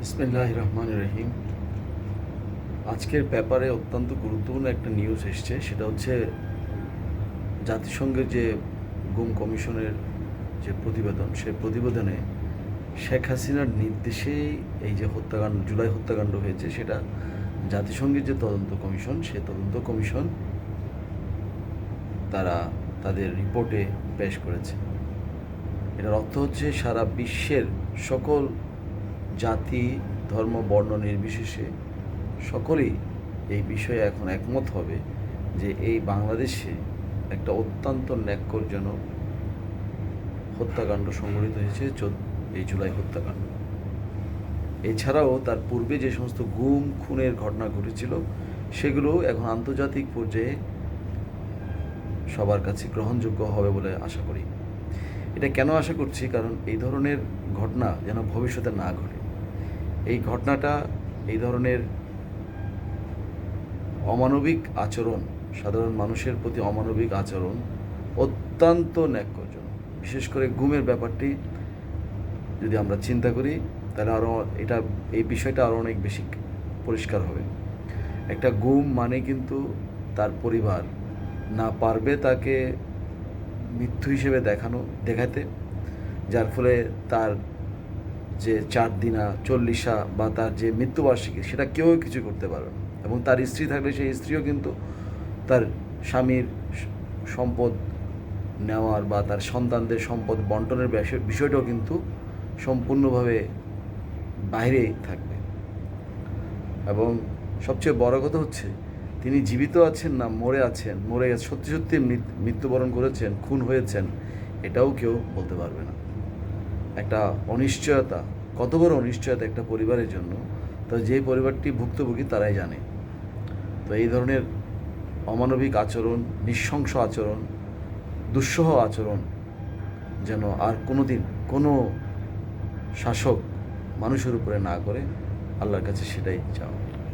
বিসমিল্লাহির রহমানির রহিম। আজকের পেপারে অত্যন্ত গুরুত্বপূর্ণ একটা নিউজ এসছে, সেটা হচ্ছে জাতিসংঘের যে গুম কমিশনের যে প্রতিবেদন, সেই প্রতিবেদনে শেখ হাসিনার নির্দেশেই এই যে হত্যাকাণ্ড, জুলাই হত্যাকাণ্ড হয়েছে, সেটা জাতিসংঘের যে তদন্ত কমিশন, সেই তদন্ত কমিশন তারা তাদের রিপোর্টে পেশ করেছে। এটার অর্থ হচ্ছে সারা বিশ্বের সকল জাতি, ধর্ম, বর্ণ নির্বিশেষে সকলেই এই বিষয়ে এখন একমত হবে যে এই বাংলাদেশে একটা অত্যন্ত ন্যাক্কারজনক হত্যাকাণ্ড সংঘটিত হয়েছে, এই জুলাই হত্যাকাণ্ড। এছাড়াও তার পূর্বে যে সমস্ত গুম খুনের ঘটনা ঘটেছিল, সেগুলো এখন আন্তর্জাতিক পর্যায়ে সবার কাছে গ্রহণযোগ্য হবে বলে আশা করি। এটা কেন আশা করছি? কারণ এই ধরনের ঘটনা যেন ভবিষ্যতে না ঘটে। এই ঘটনাটা, এই ধরনের অমানবিক আচরণ, সাধারণ মানুষের প্রতি অমানবিক আচরণ অত্যন্ত ন্যাক্কারজনক। বিশেষ করে গুমের ব্যাপারটি যদি আমরা চিন্তা করি, তাহলে এই বিষয়টা আরও অনেক বেশি পরিষ্কার হবে। একটা গুম মানে কিন্তু তার পরিবার না পারবে তাকে মৃত্যু হিসেবে দেখাতে, যার ফলে তার যে 4 দিনা 40 বা তার যে মৃত্যুবার্ষিকী, সেটা কেউ কিছু করতে পারবে না। এবং তার স্ত্রী থাকলে সেই স্ত্রীও কিন্তু তার স্বামীর সম্পদ নেওয়ার বা তার সন্তানদের সম্পদ বন্টনের বিষয়টাও কিন্তু সম্পূর্ণভাবে বাইরে থাকবে। এবং সবচেয়ে বড় কথা হচ্ছে, তিনি জীবিত আছেন না মরে সত্যি সত্যি মৃত্যুবরণ করেছেন, খুন হয়েছেন, এটাও কেউ বলতে পারবে না। একটা অনিশ্চয়তা, কত বড় অনিশ্চয়তা একটা পরিবারের জন্য, তো যে পরিবারটি ভুক্তভোগী তারাই জানে। তো এই ধরনের অমানবিক আচরণ, নৃশংস আচরণ, দুঃসহ আচরণ যেন আর কোনোদিন কোনো শাসক মানুষের উপরে না করে, আল্লাহর কাছে সেটাই চাও।